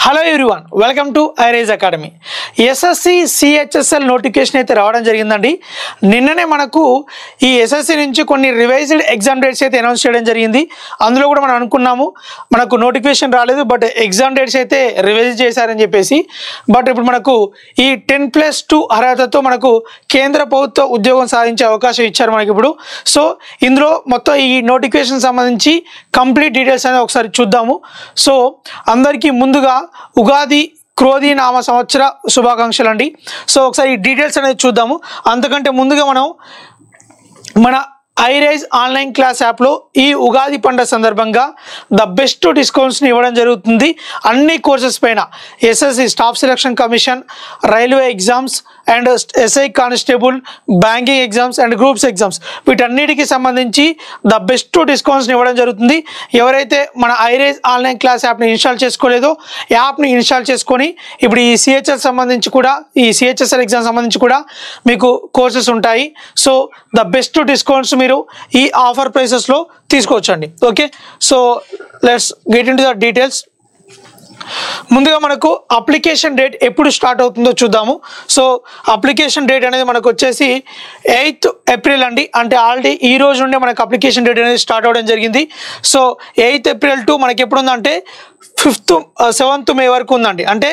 Hello everyone, welcome to high rise academy. SSC CHSL notification అయితే రావడం జరిగిందండి. నిన్ననే మనకు ఈ ఎస్ఎస్సి నుంచి కొన్ని రివైజ్డ్ ఎగ్జామ్ డేట్స్ అయితే అనౌన్స్ చేయడం జరిగింది. అందులో కూడా మనం అనుకున్నాము మనకు నోటిఫికేషన్ రాలేదు, బట్ ఎగ్జామ్ డేట్స్ అయితే రివైజ్ చేశారని చెప్పేసి. బట్ ఇప్పుడు మనకు ఈ 10+2 అర్హతతో మనకు కేంద్ర ప్రభుత్వ ఉద్యోగం సాధించే అవకాశం ఇచ్చారు మనకి ఇప్పుడు. సో ఇందులో మొత్తం ఈ నోటిఫికేషన్ సంబంధించి కంప్లీట్ డీటెయిల్స్ అనేది ఒకసారి చూద్దాము. సో అందరికీ ముందుగా ఉగాది క్రోధి నామ సంవత్సర శుభాకాంక్షలు అండి. సో ఒకసారి ఈ డీటెయిల్స్ అనేది చూద్దాము. అంతకంటే ముందుగా మనం మన ఐరైజ్ ఆన్లైన్ క్లాస్ యాప్లో ఈ ఉగాది పండుగ సందర్భంగా ద బెస్ట్ డిస్కౌంట్స్ని ఇవ్వడం జరుగుతుంది. అన్ని కోర్సెస్ పైన SSC staff selection commission, railway exams and SI constable, banking exams and groups exams, వీటన్నిటికీ సంబంధించి ద బెస్ట్ డిస్కౌంట్స్ని ఇవ్వడం జరుగుతుంది. ఎవరైతే మన ఐరైజ్ ఆన్లైన్ క్లాస్ యాప్ని ఇన్స్టాల్ చేసుకోలేదో యాప్ని ఇన్స్టాల్ చేసుకొని ఇప్పుడు ఈ సిహెచ్ఎల్ సంబంధించి కూడా ఈ సిహెచ్ఎస్ఎల్ ఎగ్జామ్ సంబంధించి కూడా మీకు కోర్సెస్ ఉంటాయి. సో ద బెస్ట్ డిస్కౌంట్స్ మీరు ఈ ఆఫర్ ప్రైసెస్లో తీసుకోవచ్చండి. Okay, so let's get in to the details. ముందుగా మనకు అప్లికేషన్ డేట్ ఎప్పుడు స్టార్ట్ అవుతుందో చూద్దాము. సో అప్లికేషన్ డేట్ అనేది మనకు వచ్చేసి 8th ఏప్రిల్ అండి. అంటే ఆల్రెడీ ఈ రోజు నుండే మనకు అప్లికేషన్ డేట్ అనేది స్టార్ట్ అవ్వడం జరిగింది. సో 8th ఏప్రిల్ టు మనకి ఎప్పుడు ఉందంటే 7th మే వరకు ఉందండి. అంటే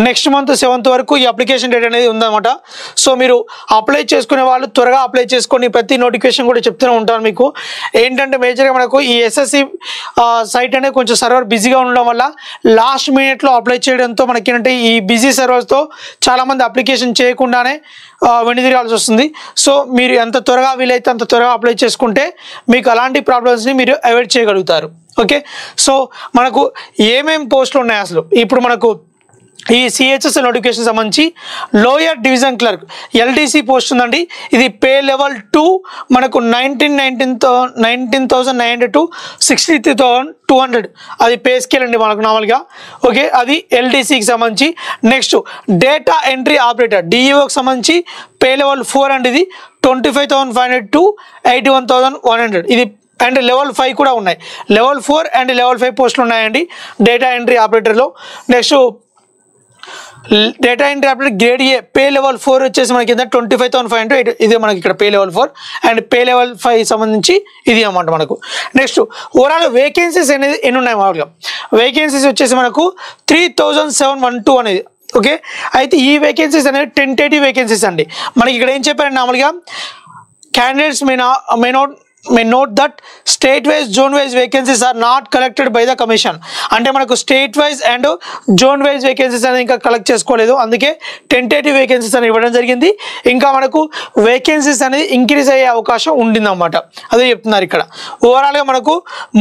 నెక్స్ట్ మంత్ 7th వరకు ఈ అప్లికేషన్ డేట్ అనేది ఉందన్నమాట. సో మీరు అప్లై చేసుకునే వాళ్ళు త్వరగా అప్లై చేసుకొని ప్రతి నోటిఫికేషన్ కూడా చెప్తూనే ఉంటాను మీకు. ఏంటంటే మేజర్గా మనకు ఈ ఎస్ఎస్సి సైట్ అనేది కొంచెం సర్వర్ బిజీగా ఉండడం వల్ల లాస్ట్ మినిట్లో అప్లై చేయడంతో మనకి ఏంటంటే ఈ బిజీ సర్వర్స్తో చాలామంది అప్లికేషన్ చేయకుండానే వెనుదిరగాల్సి వస్తుంది. సో మీరు ఎంత త్వరగా వీలైతే అంత త్వరగా అప్లై చేసుకుంటే మీకు అలాంటి ప్రాబ్లమ్స్ని మీరు అవాయిడ్ చేయగలుగుతారు. ఓకే, సో మనకు ఏమేమి పోస్టులు ఉన్నాయి అసలు ఇప్పుడు మనకు ఈ సిహెచ్ఎస్ఎల్ నోటిఫికేషన్ సంబంధించి lower division clerk LDC post ఉందండి. ఇది పే లెవెల్ 2 మనకు 19,900 to 63,200 అది పే స్కేల్ అండి మనకు నార్మల్గా. ఓకే, అది ఎల్డీసీకి సంబంధించి. నెక్స్ట్ డేటా ఎంట్రీ ఆపరేటర్ డిఈఓకి సంబంధించి పే లెవెల్ 4 అండి. ఇది 25,500 to 81,100 ఇది. అండ్ లెవెల్ 5 కూడా ఉన్నాయి. లెవెల్ 4 అండ్ లెవెల్ 5 పోస్టులు ఉన్నాయండి డేటా ఎంట్రీ ఆపరేటర్లో. Next data entry operator grade A pay level 4 వచ్చేసి మనకి 25,500 ఇది మనకి ఇక్కడ pay level 4 and pay level 5 సంబంధించి ఇది అన్నమాట మనకు. నెక్స్ట్ ఓవరాల్ వేకెన్సీస్ అనేది ఎన్ని ఉన్నాయి మామూలుగా వేకెన్సీస్ వచ్చేసి మనకు 3,712 అనేది. ఓకే, అయితే ఈ వేకెన్సీస్ అనేది టెంటేటివ్ వేకెన్సీస్ అండి. మనకి ఇక్కడ ఏం చెప్పారండి నార్మల్గా candidates may note that state wise zone wise vacancies are not collected by the commission. అంటే మనకు state wise and zone wise vacancies అనేది ఇంకా కలెక్ట్ చేసుకోలేదు, అందుకే టెంటేటివ్ వేకెన్సీస్ అనేది ఇవ్వడం జరిగింది. ఇంకా మనకు వేకెన్సీస్ అనేది ఇంక్రీజ్ అయ్యే అవకాశం ఉండిందన్నమాట, అదే చెప్తున్నారు ఇక్కడ. ఓవరాల్గా మనకు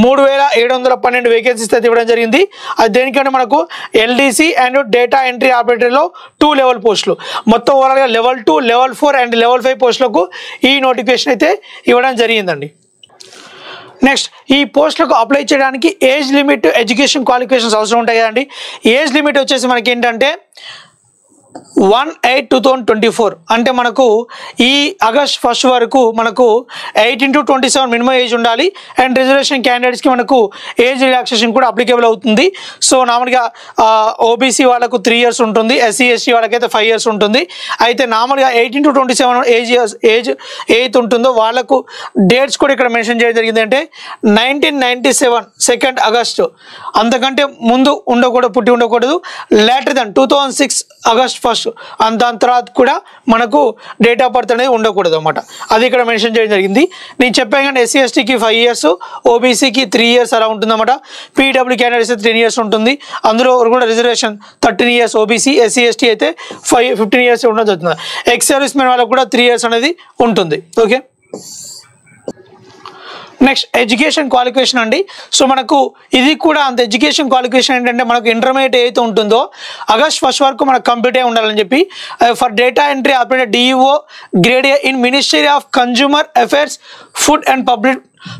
3,712 వేకెన్సీస్ అయితే ఇవ్వడం జరిగింది. అది దేనికంటే మనకు ఎల్డీసీ అండ్ డేటా ఎంట్రీ ఆపరేటర్లో 2 లెవెల్ పోస్టులు, మొత్తం ఓవరాల్గా లెవెల్ 2, లెవెల్ 4 అండ్ లెవెల్ 5 పోస్టులకు ఈ నోటిఫికేషన్ అయితే ఇవ్వడం జరిగిందండి. నెక్స్ట్ ఈ పోస్టులకు అప్లై చేయడానికి ఏజ్ లిమిట్, ఎడ్యుకేషన్ క్వాలిఫికేషన్స్ అవసరం ఉంటాయి కదండి. ఏజ్ లిమిట్ వచ్చేసి మనకి ఏంటంటే 1/8/2024 అంటే మనకు ఈ ఆగస్ట్ 1 వరకు మనకు 18 to 27 మినిమం ఏజ్ ఉండాలి. అండ్ రిజర్వేషన్ క్యాండిడేట్స్కి మనకు ఏజ్ రిలాక్సేషన్ కూడా అప్లికేబుల్ అవుతుంది. సో నార్మల్గా ఓబీసీ వాళ్ళకు 3 years ఉంటుంది, ఎస్సీ ఎస్టీ వాళ్ళకైతే 5 years ఉంటుంది. అయితే నార్మల్గా 18 to 27 ఏజ్ ఏదైతే ఉంటుందో వాళ్ళకు డేట్స్ కూడా ఇక్కడ మెన్షన్ చేయడం జరిగింది. అంటే 1997 2nd August, అంతకంటే ముందు పుట్టి ఉండకూడదు. లేటర్ దెన్ 2006 August 1 దాని తర్వాత కూడా మనకు డేట్ ఆఫ్ బర్త్ అనేది ఉండకూడదు అన్నమాట, అది ఇక్కడ మెన్షన్ చేయడం జరిగింది. నేను చెప్పాను కానీ ఎస్సీ ఎస్టీకి 5 years, ఓబీసీకి 3 years అలా ఉంటుందన్నమాట. పీడబ్ల్యూ క్యాండిడేట్స్ 10 years ఉంటుంది. అందులో కూడా reservation 13 years OBC, SC ST అయితే 15 years ఉండడం జరుగుతుంది. ఎక్స్ సర్వీస్ మెన్ వాళ్ళకు కూడా 3 years అనేది ఉంటుంది. ఓకే, నెక్స్ట్ ఎడ్యుకేషన్ క్వాలిఫికేషన్ అండి. సో మనకు ఇది కూడా అంత ఎడ్యుకేషన్ క్వాలిఫికేషన్ ఏంటంటే మనకు ఇంటర్మీడియట్ ఏదైతే ఉంటుందో ఆగస్ట్ 1 వరకు మనకు కంప్లీట్ అయి ఉండాలని చెప్పి. For data entry operator DEO grade A in ministry of consumer affairs, food and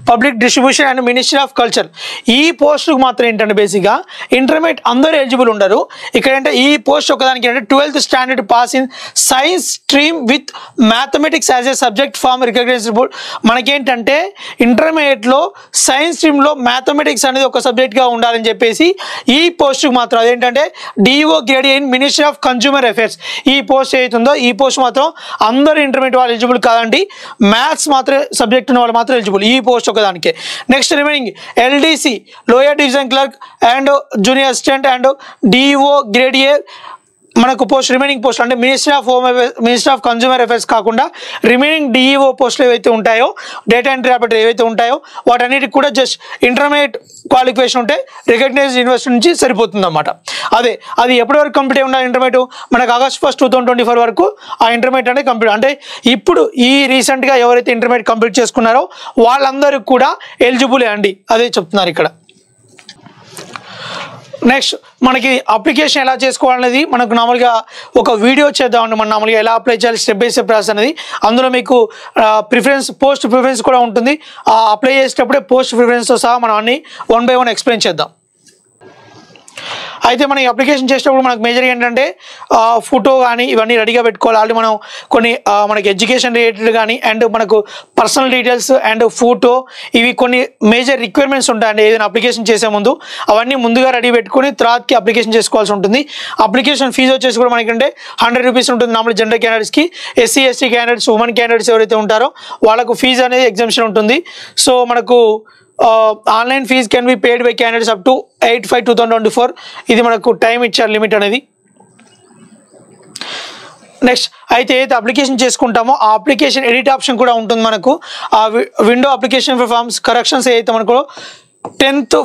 public distribution and ministry of culture. ఈ పోస్టుకు మాత్రం ఏంటంటే బేసిక్గా ఇంటర్మీడియట్ అందరూ ఎలిజిబుల్ ఉండరు. ఇక్కడ అంటే ఈ పోస్ట్ ఒకదానికి అంటే 12th standard pass in science stream with mathematics as a subject form recognised. మనకేంటంటే ఇంటర్మీడియట్లో సైన్స్ స్ట్రీమ్లో మ్యాథమెటిక్స్ అనేది ఒక సబ్జెక్ట్గా ఉండాలని చెప్పేసి ఈ పోస్టుకు మాత్రం అదేంటంటే DO grade in ministry of consumer affairs ఈ పోస్ట్ ఏదైతుందో ఈ పోస్ట్ మాత్రం అందరూ ఇంటర్మీడియట్ వాళ్ళు ఎలిజిబుల్ కాదండి. మ్యాథ్స్ మాత్రం సబ్జెక్ట్ ఉన్న వాళ్ళు మాత్రం ఎలిజిబుల్ ఈ పోస్ట్ ఒకదానికే. Next remaining LDC lower division clerk and junior assistant and DEO grade A మనకు పోస్ట్ రిమైనింగ్ పోస్ట్ అంటే మినిస్ట్రీ ఆఫ్ కన్స్యూమర్ అఫేర్స్ కాకుండా రిమైనింగ్ డిఈఓ పోస్టులు ఏవైతే ఉంటాయో డేటా ఎంట్రీ ఆపరేటర్ ఏవైతే ఉంటాయో వాటన్నిటికి కూడా జస్ట్ ఇంటర్మీడియట్ క్వాలిఫికేషన్ ఉంటే రికగ్నైజ్డ్ యూనివర్సిటీ నుంచి సరిపోతుంది అన్నమాట. అది ఎప్పటి వరకు కంప్లీట్ అయి ఉండాలి ఇంటర్మీడియట్ మనకు August 1, 2024 వరకు ఆ ఇంటర్మీడియట్ అనేది కంప్లీట్. అంటే ఇప్పుడు ఈ రీసెంట్గా ఎవరైతే ఇంటర్మీడియట్ కంప్లీట్ చేసుకున్నారో వాళ్ళందరికీ కూడా ఎలిజిబులే అండి, అదే చెప్తున్నారు ఇక్కడ. నెక్స్ట్ మనకి అప్లికేషన్ ఎలా చేసుకోవాలనేది మనకు నార్మల్గా ఒక వీడియో చేద్దామండి. మనం నార్మల్గా ఎలా అప్లై చేయాలి స్టెప్ బై స్టెప్ ప్రాసెస్ అనేది. అందులో మీకు పోస్ట్ ప్రిఫరెన్స్ కూడా ఉంటుంది. అప్లై చేసేటప్పుడే పోస్ట్ ప్రిఫరెన్స్తో సహా మనం అన్ని 1 by 1 ఎక్స్ప్లెయిన్ చేద్దాం. అయితే మనం అప్లికేషన్ చేసేటప్పుడు మనకు మేజర్గా ఏంటంటే ఫోటో కానీ ఇవన్నీ రెడీగా పెట్టుకోవాలి. ఆల్రెడీ మనం కొన్ని మనకి ఎడ్యుకేషన్ రిలేటెడ్ కానీ అండ్ మనకు పర్సనల్ డీటెయిల్స్ అండ్ ఫోటో ఇవి కొన్ని మేజర్ రిక్వైర్మెంట్స్ ఉంటాయండి ఏదైనా అప్లికేషన్ చేసే ముందు. అవన్నీ ముందుగా రెడీ పెట్టుకుని తర్వాతకి అప్లికేషన్ చేసుకోవాల్సి ఉంటుంది. అప్లికేషన్ ఫీజు వచ్చేసి కూడా మనకంటే 100 రూపీస్ ఉంటుంది నార్మల్ జనరల్ క్యాండిడేట్స్కి. SC ST candidates women candidates ఎవరైతే ఉంటారో వాళ్ళకు ఫీజు అనేది ఎగ్జామ్షన్ ఉంటుంది. సో మనకు online fee can be paid by candidates up to 8/5/2024 ఇది మనకు టైం ఇచ్చారు లిమిట్ అనేది. నెక్స్ట్ అయితే ఏదైతే అప్లికేషన్ చేసుకుంటామో ఆ అప్లికేషన్ ఎడిట్ ఆప్షన్ కూడా ఉంటుంది మనకు. ఆ window application for forms corrections ఏదైతే మనకు 10th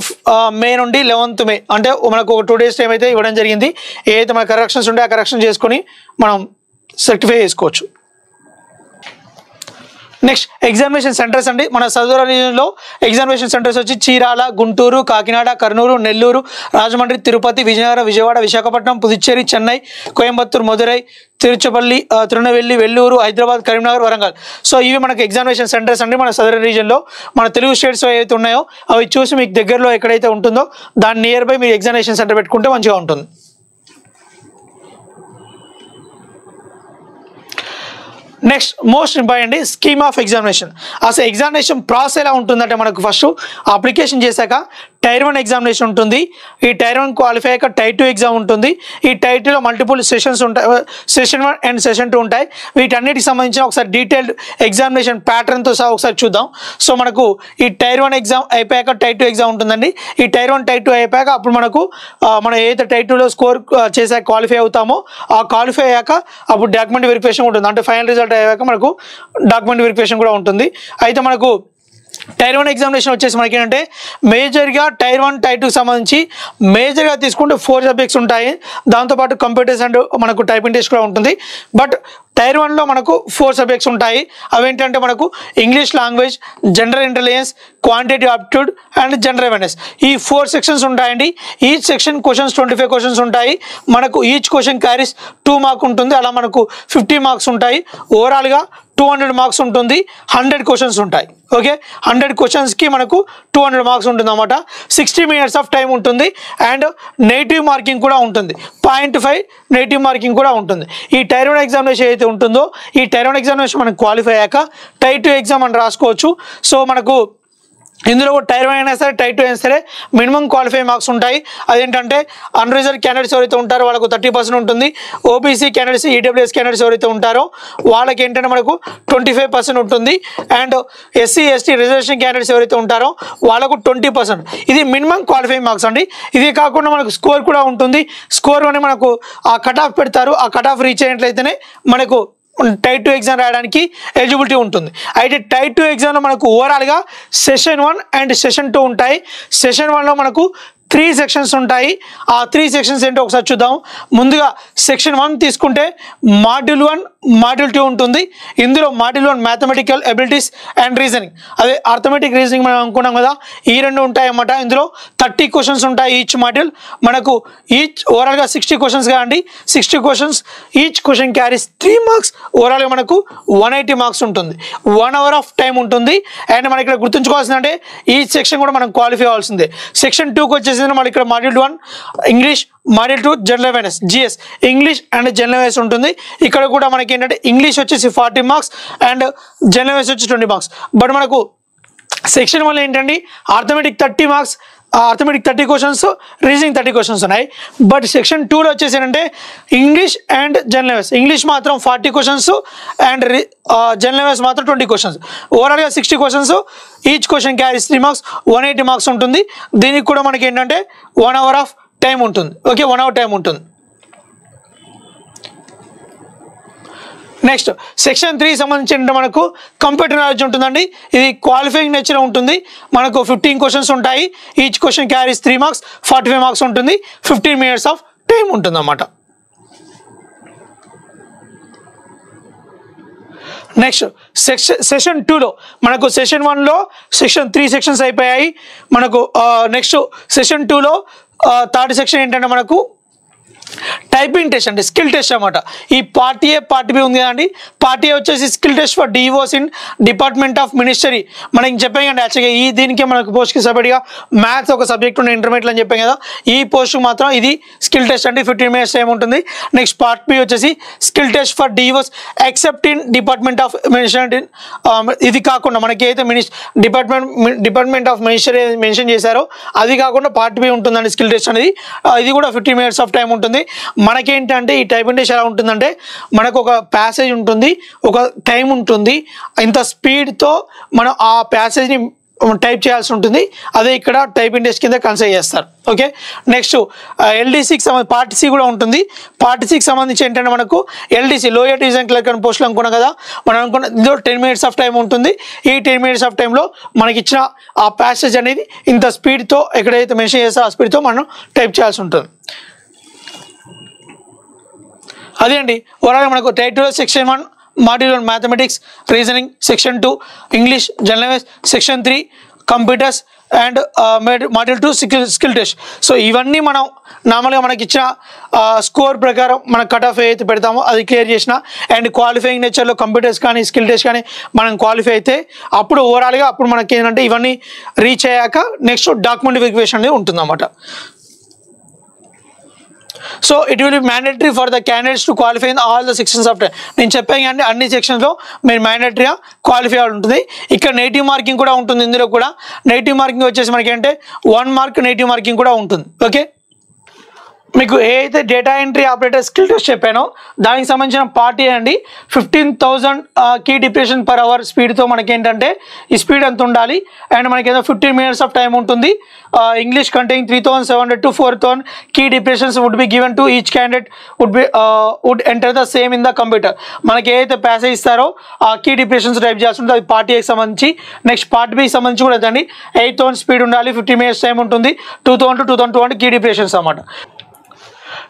May నుండి 11th May అంటే మనకు ఒక 2 days టైం అయితే ఇవ్వడం జరిగింది. ఏదైతే మన కరెక్షన్స్ ఉంటే ఆ కరెక్షన్ చేసుకొని మనం సర్టిఫై చేసుకోవచ్చు. నెక్స్ట్ ఎగ్జామినేషన్ సెంటర్స్ అండి. మన సదర్ రీజియన్లో ఎగ్జామినేషన్ సెంటర్స్ వచ్చి చీరాల, గుంటూరు, కాకినాడ, కర్నూలు, నెల్లూరు, రాజమండ్రి, తిరుపతి, విజయనగరం, విజయవాడ, విశాఖపట్నం, పుదుచ్చేరి, చెన్నై, కోయంబత్తూరు, మదురై, తిరుచపల్లి, తిరునెల్వేలి, వెల్లూరు, హైదరాబాద్, కరీంనగర్, వరంగల్. సో ఇవి మనకు ఎగ్జామినేషన్ సెంటర్స్ అండి మన సదర్ రీజియన్లో. మన తెలుగు స్టేట్స్ ఏవైతే ఉన్నాయో అవి చూసి మీకు దగ్గరలో ఎక్కడైతే ఉంటుందో దాని నియర్ బై మీరు ఎగ్జామినేషన్ సెంటర్ పెట్టుకుంటే మంచిగా ఉంటుంది. Next most important scheme of examination. అసలు ఎగ్జామినేషన్ ప్రాసెస్ ఎలా ఉంటుందంటే మనకు ఫస్ట్ అప్లికేషన్ చేశాక Tier 1 ఎగ్జామినేషన్ ఉంటుంది. ఈ Tier 1 క్వాలిఫై అయ్యాక Tier 2 ఎగ్జామ్ ఉంటుంది. ఈ Tier 2లో మల్టిపుల్ సెషన్స్ ఉంటాయి, సెషన్ 1 అండ్ సెషన్ 2 ఉంటాయి. వీటన్నిటికి సంబంధించిన ఒకసారి డీటెయిల్డ్ ఎగ్జామినేషన్ ప్యాటర్న్తో సహా ఒకసారి చూద్దాం. సో మనకు ఈ Tier 1 ఎగ్జామ్ అయిపోయాక Tier 2 ఎగ్జామ్ ఉంటుందండి. ఈ Tier 1 Tier 2 అయిపోయాక అప్పుడు మనకు మనం ఏదైతే Tier 2లో స్కోర్ చేసాక క్వాలిఫై అవుతామో ఆ క్వాలిఫై అయ్యాక అప్పుడు డాక్యుమెంట్ వెరిఫికేషన్ ఉంటుంది. అంటే ఫైనల్ రిజల్ట్ అయ్యాక మనకు డాక్యుమెంట్ వెరిఫికేషన్ కూడా ఉంటుంది. అయితే మనకు Tier 1 ఎగ్జామినేషన్ వచ్చేసి మనకి ఏంటంటే మేజర్గా Tier 1 Tier 2 సంబంధించి మేజర్గా తీసుకుంటే 4 సబ్జెక్ట్స్ ఉంటాయి. దాంతోపాటు కంప్యూటర్స్ అండ్ మనకు టైపింగ్ టెస్ట్ కూడా ఉంటుంది. బట్ Tier 1లో మనకు 4 సబ్జెక్ట్స్ ఉంటాయి. అవేంటంటే మనకు English language, general intelligence, quantitative aptitude and general awareness. ఈ 4 సెక్షన్స్ ఉంటాయండి. ఈచ్ సెక్షన్ క్వశ్చన్స్ 25 క్వశ్చన్స్ ఉంటాయి. మనకు ఈచ్ క్వశ్చన్ క్యారీస్ 2 మార్క్ ఉంటుంది. అలా మనకు 50 మార్క్స్ ఉంటాయి. ఓవరాల్గా 200 మార్క్స్ ఉంటుంది. 100 క్వశ్చన్స్ ఉంటాయి. ఓకే, 100 క్వశ్చన్స్కి మనకు 200 మార్క్స్ ఉంటుంది అన్నమాట. 60 minutes ఆఫ్ టైం ఉంటుంది. అండ్ నెగిటివ్ మార్కింగ్ కూడా ఉంటుంది. 0.5 నెగిటివ్ మార్కింగ్ కూడా ఉంటుంది. ఈ Tier 1 ఎగ్జామినేషన్ ఏదైతే ఉంటుందో ఈ Tier 1 ఎగ్జామినేషన్ మనకు క్వాలిఫై అయ్యాక Tier 2 ఎగ్జామ్ అని రాసుకోవచ్చు. సో మనకు ఇందులో Tier 1 అయినా సరే Tier 2 అయినా సరే మినిమం క్వాలిఫై మార్క్స్ ఉంటాయి. అదేంటంటే అన్రిజర్వ్డ్ క్యాండిడేట్స్ ఎవరైతే ఉంటారో వాళ్ళకు 30% ఉంటుంది. ఓబీసీ క్యాండిడేట్స్, ఈడబ్ల్యూఎస్ క్యాండిడేట్స్ ఎవరైతే ఉంటారో వాళ్ళకి ఏంటంటే మనకు 25% ఉంటుంది. And SC ST reservation candidates ఎవరైతే ఉంటారో వాళ్ళకు 20%. ఇది మినిమం క్వాలిఫై మార్క్స్ అండి. ఇది కాకుండా మనకు స్కోర్ కూడా ఉంటుంది. స్కోర్ అని మనకు ఆ కట్ ఆఫ్ పెడతారు. ఆ కట్ ఆఫ్ రీచ్ అయినట్లయితేనే మనకు Tier 2 ఎగ్జామ్ రాయడానికి ఎలిజిబిలిటీ ఉంటుంది. అయితే Tier 2 ఎగ్జామ్లో మనకు ఓవరాల్గా సెషన్ 1 అండ్ సెషన్ 2 ఉంటాయి. సెషన్ 1లో మనకు 3 సెక్షన్స్ ఉంటాయి. ఆ 3 సెక్షన్స్ ఏంటో ఒకసారి చూద్దాం. ముందుగా సెక్షన్ 1 తీసుకుంటే మాడ్యూల్ 1, మాడ్యూల్ 2 ఉంటుంది. ఇందులో module 1 mathematical abilities and reasoning, అదే అర్థమెటిక్ రీజనింగ్ మనం అనుకున్నాం కదా, ఈ 2 ఉంటాయి అన్నమాట. ఇందులో 30 క్వశ్చన్స్ ఉంటాయి ఈచ్ మాడ్యూల్. మనకు ఈచ్ ఓవరాల్గా 60 క్వశ్చన్స్ కాండి. 60 questions, each question carries 3 marks. ఓవరాల్గా మనకు 180 మార్క్స్ ఉంటుంది. 1 అవర్ ఆఫ్ టైం ఉంటుంది. అండ్ మనకి ఇక్కడ గుర్తుంచుకోవాల్సిందంటే ఈ సెక్షన్ కూడా మనం క్వాలిఫై అవ్వాల్సిందే. సెక్షన్ 2కి వచ్చేసింది మనకి ఇక్కడ module 1 English, module 2 general awareness GS, English and general awareness ఉంటుంది. ఇక్కడ కూడా మనకి ఏంటంటే ఇంగ్లీష్ వచ్చేసి 40 మార్క్స్ అండ్ జనరల్ అవేర్నెస్ వచ్చి 20 మార్క్స్. బట్ మనకు సెక్షన్ 1 ఏంటండి arithmetic 30 marks, arithmetic 30 questions, reasoning 30 questions ఉన్నాయి. బట్ సెక్షన్ 2లో వచ్చేసి ఏంటంటే English and general awareness, English మాత్రం 40 క్వశ్చన్స్ అండ్ జనరల్ అవేర్నెస్ మాత్రం 20 క్వశ్చన్స్. ఓవరాల్గా 60 questions, each question carries 3 marks, 180 marks ఉంటుంది. దీనికి కూడా మనకి ఏంటంటే 1 అవర్ ఆఫ్ టైం ఉంటుంది. ఓకే, 1 అవర్ టైం ఉంటుంది. నెక్స్ట్ సెక్షన్ 3 సంబంధించి మనకు కంప్యూటర్ నాలెడ్జ్ ఉంటుందండి. ఇది క్వాలిఫైయింగ్ నేచర్ ఉంటుంది. మనకు 15 క్వశ్చన్స్ ఉంటాయి. Each question carries 3 marks, 45 marks ఉంటుంది. 15 మినిట్స్ ఆఫ్ టైం ఉంటుంది అన్నమాట. నెక్స్ట్ సెషన్ 2లో మనకు సెషన్ 1లో సెక్షన్ 3 సెక్షన్స్ అయిపోయాయి. మనకు నెక్స్ట్ సెషన్ 2లో థర్డ్ సెక్షన్ ఏంటంటే మనకు టైపింగ్ టెస్ట్ అంటే స్కిల్ టెస్ట్ అన్నమాట. ఈ పార్ట్ ఏ పార్ట్ బి ఉంది కదండి. పార్ట్ ఏ వచ్చేసి skill test for DOs in department of ministry. మనకి చెప్పాం కండి యాక్చువల్గా ఈ దీనికి మనకు పోస్ట్కి సపరేట్గా మ్యాథ్స్ ఒక సబ్జెక్ట్ ఉండే ఇంటర్మీడియట్లో అని చెప్పాం కదా. ఈ పోస్ట్కి మాత్రం ఇది స్కిల్ టెస్ట్ అంటే 15 మినిట్స్ టైం ఉంటుంది. నెక్స్ట్ పార్ట్ బి వచ్చేసి skill test for DOs except in department of ministry. ఇది కాకుండా మనకి అయితే డిపార్ట్మెంట్ ఆఫ్ మినిస్టరీ మెన్షన్ చేశారో అది కాకుండా పార్ట్ బి ఉంటుందండి స్కిల్ టెస్ట్ అనేది. ఇది కూడా 15 మినిట్స్ ఆఫ్ టైం ఉంటుంది. మనకేంటంటే ఈ టైపింగ్ టెస్ట్ ఎలా ఉంటుందంటే మనకు ఒక ప్యాసేజ్ ఉంటుంది, ఒక టైం ఉంటుంది. ఇంత స్పీడ్తో మనం ఆ ప్యాసేజ్ని టైప్ చేయాల్సి ఉంటుంది. అదే ఇక్కడ టైపింగ్ టెస్ట్ కింద కన్సిడర్ చేస్తారు. ఓకే, నెక్స్ట్ ఎల్డీసీకి సంబంధించి పార్ట్ సి కూడా ఉంటుంది. పార్ట్ సికి సంబంధించి ఏంటంటే మనకు ఎల్డీసీ లోయర్ డివిజన్ క్లర్క్ అని పోస్టులు అనుకున్నాం కదా. మనం అనుకున్న ఇందులో 10 మినిట్స్ ఆఫ్ టైం ఉంటుంది. ఈ 10 మినిట్స్ ఆఫ్ టైంలో మనకి ఇచ్చిన ఆ ప్యాసేజ్ అనేది ఇంత స్పీడ్తో ఎక్కడైతే మెన్షన్ చేస్తారో ఆ స్పీడ్తో మనం టైప్ చేయాల్సి ఉంటుంది. అదే అండి ఓవరాల్గా మనకు title section 1 module 1 mathematics, reasoning, section 2 English, general awareness, section 3 computers and module 2 skill test. So ఇవన్నీ మనం నార్మల్గా మనకి ఇచ్చిన స్కోర్ ప్రకారం మన కట్ ఆఫ్ ఏదైతే పెడతామో అది క్లియర్ చేసిన అండ్ క్వాలిఫైయింగ్ నేచర్లో కంప్యూటర్స్ కానీ స్కిల్ టెస్ట్ కానీ మనం క్వాలిఫై అయితే అప్పుడు ఓవరాల్గా అప్పుడు మనకి ఏంటంటే ఇవన్నీ రీచ్ అయ్యాక నెక్స్ట్ డాక్యుమెంట్ వెరిఫికేషన్ అనేది ఉంటుందన్నమాట. So it will be mandatory for the candidates to qualify in all the sections of time. నేను చెప్పాను కానీ అన్ని సెక్షన్స్లో మీరు మ్యాండేటరీగా క్వాలిఫై అవ్వాలి ఉంటుంది. ఇక్కడ నెగిటివ్ మార్కింగ్ కూడా ఉంటుంది. ఇందులో కూడా నెగిటివ్ మార్కింగ్ వచ్చేసి మనకి అంటే 1 మార్క్ నెగిటివ్ మార్కింగ్ కూడా ఉంటుంది. ఓకే, మీకు ఏ అయితే data entry operator skill test చెప్పానో దానికి సంబంధించిన పార్ట్ అండి 15,000 కీ డిప్రెషన్ పర్ అవర్ స్పీడ్తో మనకి ఏంటంటే ఈ స్పీడ్ ఎంత ఉండాలి అండ్ మనకి ఏదో 15 మినిట్స్ ఆఫ్ టైం ఉంటుంది. English containing 3,700 to 4,000 key depressions would be given to each candidate would enter the same in the computer. మనకి ఏదైతే ప్యాసేజ్ ఇస్తారో ఆ కీ డిప్రెషన్స్ టైప్ చేయాల్సి ఉంటుంది. అది పార్ట్ ఏకి సంబంధించి. నెక్స్ట్ పార్ట్ బికి సంబంధించి కూడా అండి 8,000 స్పీడ్ ఉండాలి, 15 మినిట్స్ టైం ఉంటుంది, 2,000 to 2,200 కీ డిప్రెషన్స్ అన్నమాట.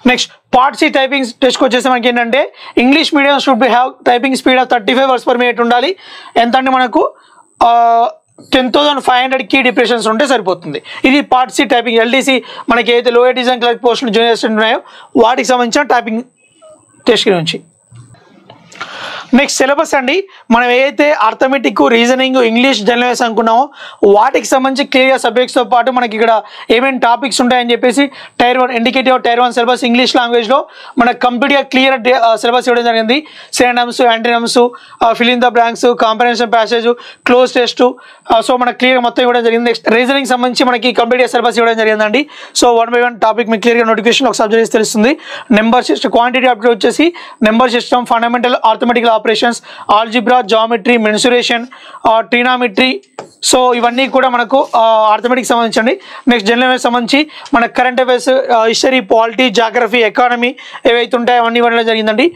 నెక్స్ట్ పార్ట్ సి టైపింగ్ టెస్ట్కి వచ్చేసి మనకి ఏంటంటే English medium should be have typing speed of 35 words per minute ఉండాలి. ఎంత అంటే మనకు 10,500 కీ డిప్రెషన్స్ ఉంటే సరిపోతుంది. ఇది పార్ట్ సి టైపింగ్. ఎల్డీసీ మనకి ఏదైతే లోయర్ డివిజన్ క్లర్క్ పోస్టులు జూనియర్ అసిస్టెంట్ ఉన్నాయో వాటికి సంబంధించిన టైపింగ్ టెస్ట్ గురించి. నెక్స్ట్ సిలబస్ అండి మనం ఏదైతే arithmetic, reasoning, English, general awareness అనుకున్నామో వాటికి సంబంధించి క్లియర్గా సబ్జెక్ట్స్తో పాటు మనకి ఇక్కడ ఏమేమి టాపిక్స్ ఉంటాయని చెప్పేసి Tier 1 indicative Tier 1 syllabus English లాంగ్వేజ్లో మనకు కంప్లీట్గా క్లియర్ సిలబస్ ఇవ్వడం జరిగింది. Synonyms, antonyms, fill in the blanks, comprehension passage, cloze test. So మనకు క్లియర్గా మొత్తం ఇవ్వడం జరిగింది. నెక్స్ట్ రీజనింగ్ సంబంధించి మనకి కంప్లీట్గా సిలబస్ ఇవ్వడం జరిగిందండి. సో 1 by 1 టాపిక్ మీకు క్లియర్గా నోటిఫికేషన్ ఒక సబ్జెక్ట్ తెలుస్తుంది. నెంబర్ సిస్టమ్, క్వాంటిటీ అప్డేట్ వచ్చేసి number system, fundamental arithmetical operations, algebra, geometry, mensuration, trigonometry. So ఇవన్నీ కూడా మనకు ఆర్థమెటిక్ సంబంధించండి. నెక్స్ట్ జనరల్ అవేర్నెస్ సంబంధించి మన current affairs, history, polity, geography, economy ఏవైతే ఉంటాయో అవన్నీ ఇవ్వడం జరిగిందండి.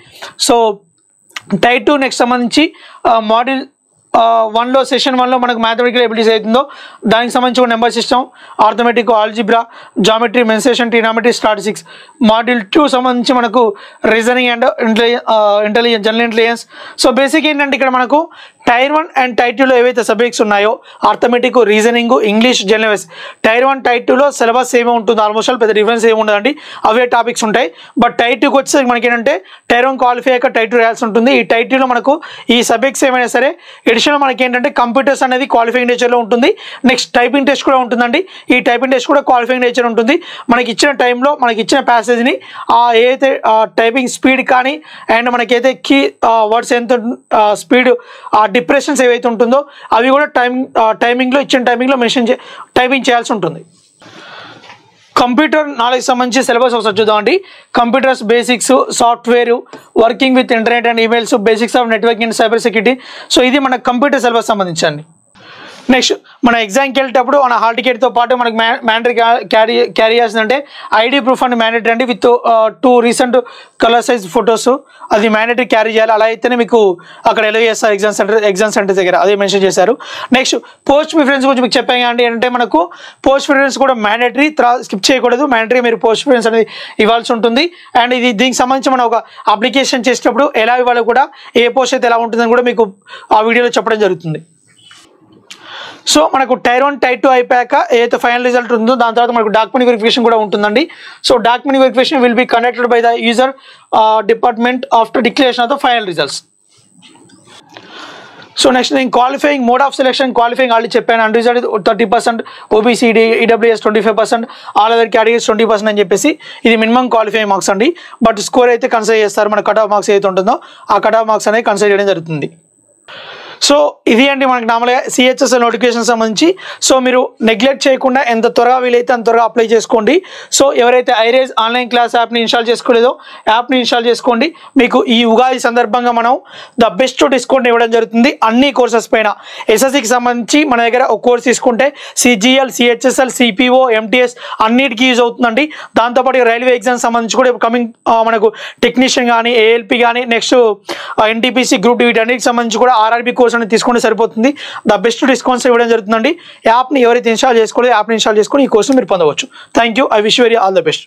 సో Tier 2 నెక్స్ట్ సంబంధించి మాడ్యూల్ వన్లో సెషన్ 1లో మనకు మ్యాథమెటికల్ ఎబిలిటీస్ అవుతుందో దానికి సంబంధించి number system, arithmetic, algebra, geometry, mensuration, trigonometry, statistics. Module 2 సంబంధించి మనకు reasoning and intelligence, general intelligence. So basic ఏంటంటే ఇక్కడ మనకు టైర్ 1 అండ్ టైర్ 2లో ఏవైతే సబ్జెక్ట్స్ ఉన్నాయో arithmetic, reasoning, English, general, tier 1 tier 2లో సిలబస్ ఏమో ఉంటుంది, ఆల్మోస్ట్ ఆల్ పెద్ద డిఫరెన్స్ ఏమి ఉండదండి, అవే టాపిక్స్ ఉంటాయి. బట్ టైర్ 2కి వచ్చేసరికి మనకి ఏంటంటే టైర్ 1 క్వాలిఫై అయ్యాక టైర్ 2 రాయాల్సి ఉంటుంది. ఈ టైర్ 2లో మనకు ఈ సబ్జెక్ట్స్ ఏమైనా సరే ఎడిషనల్ మనకి ఏంటంటే కంప్యూటర్స్ అనేది క్వాలిఫైయింగ్ నేచర్లో ఉంటుంది. నెక్స్ట్ టైపింగ్ టెస్ట్ కూడా ఉంటుందండి. ఈ టైపింగ్ టెస్ట్ కూడా క్వాలిఫైయింగ్ నేచర్ ఉంటుంది. మనకి ఇచ్చిన టైంలో మనకి ఇచ్చిన ప్యాసేజ్ని ఏదైతే టైపింగ్ స్పీడ్ కానీ అండ్ మనకైతే కీ వర్డ్స్ ఎంత స్పీడ్ డిప్రెషన్స్ ఏవైతే ఉంటుందో అవి కూడా టైమింగ్లో ఇచ్చిన టైమింగ్లో మెన్షన్ టైపింగ్ చేయాల్సి ఉంటుంది. కంప్యూటర్ నాలెడ్జ్ సంబంధించి సిలబస్ ఒకసారి చూద్దామండి. Computers basics, software, working with internet and emails, basics of networking and cyber security. So ఇది మన కంప్యూటర్ సిలబస్ సంబంధించండి. నెక్స్ట్ మన ఎగ్జామ్కి వెళ్ళేటప్పుడు మన హాల్ టికెట్తో పాటు మనకు మ్యాండటరీ క్యారీ చేస్తుందంటే ఐడి ప్రూఫ్ అండ్ మ్యాండటరీ అండి, with 2 recent colour size photos, అది మ్యాండటరీ క్యారీ చేయాలి. అలా అయితేనే మీకు అక్కడ ఎలా చేస్తారు ఎగ్జామ్ సెంటర్ దగ్గర, అదే మెన్షన్ చేశారు. నెక్స్ట్ పోస్ట్ ప్రిఫరెన్స్ గురించి మీకు చెప్పాను అండి. అంటే మనకు పోస్ట్ ప్రిఫరెన్స్ కూడా మ్యాండటరీ, స్కిప్ చేయకూడదు, మ్యాండటరీ మీరు పోస్ట్ ప్రిఫరెన్స్ అనేది ఇవ్వాల్సి ఉంటుంది. అండ్ దీనికి సంబంధించి మనం ఒక అప్లికేషన్ చేసేటప్పుడు ఎలా ఇవ్వాలో కూడా, ఏ పోస్ట్ అయితే ఎలా ఉంటుందని కూడా మీకు ఆ వీడియోలో చెప్పడం జరుగుతుంది. సో మనకు టైర్ 1 టైర్ 2 అయిపోయాక ఏదైతే ఫైనల్ రిజల్ట్ ఉందో దాని తర్వాత మనకు డాక్యుమెంట్ వెరిఫికేషన్ కూడా ఉంటుందండి. So document verification will be conducted by the user department after declaration of the final results. So next నేను qualifying mode of selection qualifying already చెప్పాను. Unreserved 30%, OBC, EWS 25%, all other categories 20% అని చెప్పేసి ఇది minimum qualifying marks అండి. But score అయితే consider చేస్తారు, మన cut off marks ఏదైతే ఉంటుందో ఆ కట్ ఆఫ్ మార్క్స్ అనేది కన్సిడర్ చేయడం జరుగుతుంది. సో ఇది అండి మనకి నార్మల్గా సిహెచ్ఎస్ఎల్ నోటిఫికేషన్ సంబంధించి. సో మీరు నెగ్లెక్ట్ చేయకుండా ఎంత త్వరగా వీలైతే అంత త్వరగా అప్లై చేసుకోండి. సో ఎవరైతే ఐరేజ్ ఆన్లైన్ క్లాస్ యాప్ని ఇన్స్టాల్ చేసుకోలేదో యాప్ని ఇన్స్టాల్ చేసుకోండి. మీకు ఈ ఉగాది సందర్భంగా మనం ద బెస్ట్ డిస్కౌంట్ ఇవ్వడం జరుగుతుంది అన్ని కోర్సెస్ పైన. ఎస్ఎస్సికి సంబంధించి మన దగ్గర ఒక కోర్స్ తీసుకుంటే సిజిఎల్, సిహెచ్ఎస్ఎల్, సిపిఓ, ఎంటీఎస్ అన్నిటికీ యూజ్ అవుతుందండి. దాంతోపాటు రైల్వే ఎగ్జామ్ సంబంధించి కూడా కమింగ్ మనకు టెక్నీషియన్ కానీ, ఏఎల్పి కానీ, నెక్స్ట్ ఎన్టీపీసీ గ్రూప్ డి వీటన్నిటికి సంబంధించి కూడా ఆర్ఆర్బీ కోర్స్ అనేది తీసుకుంటే సరిపోతుంది. ద బెస్ట్ డిస్కౌంట్స్ ఇవ్వడం జరుగుతుందండి. యాప్ని ఎవరైతే ఇన్స్టాల్ చేసుకోలేదో యాప్ని ఇన్స్టాల్ చేసుకొని ఈ కోర్సును మీరు పొందవచ్చు. Thank you. I wish very all the best.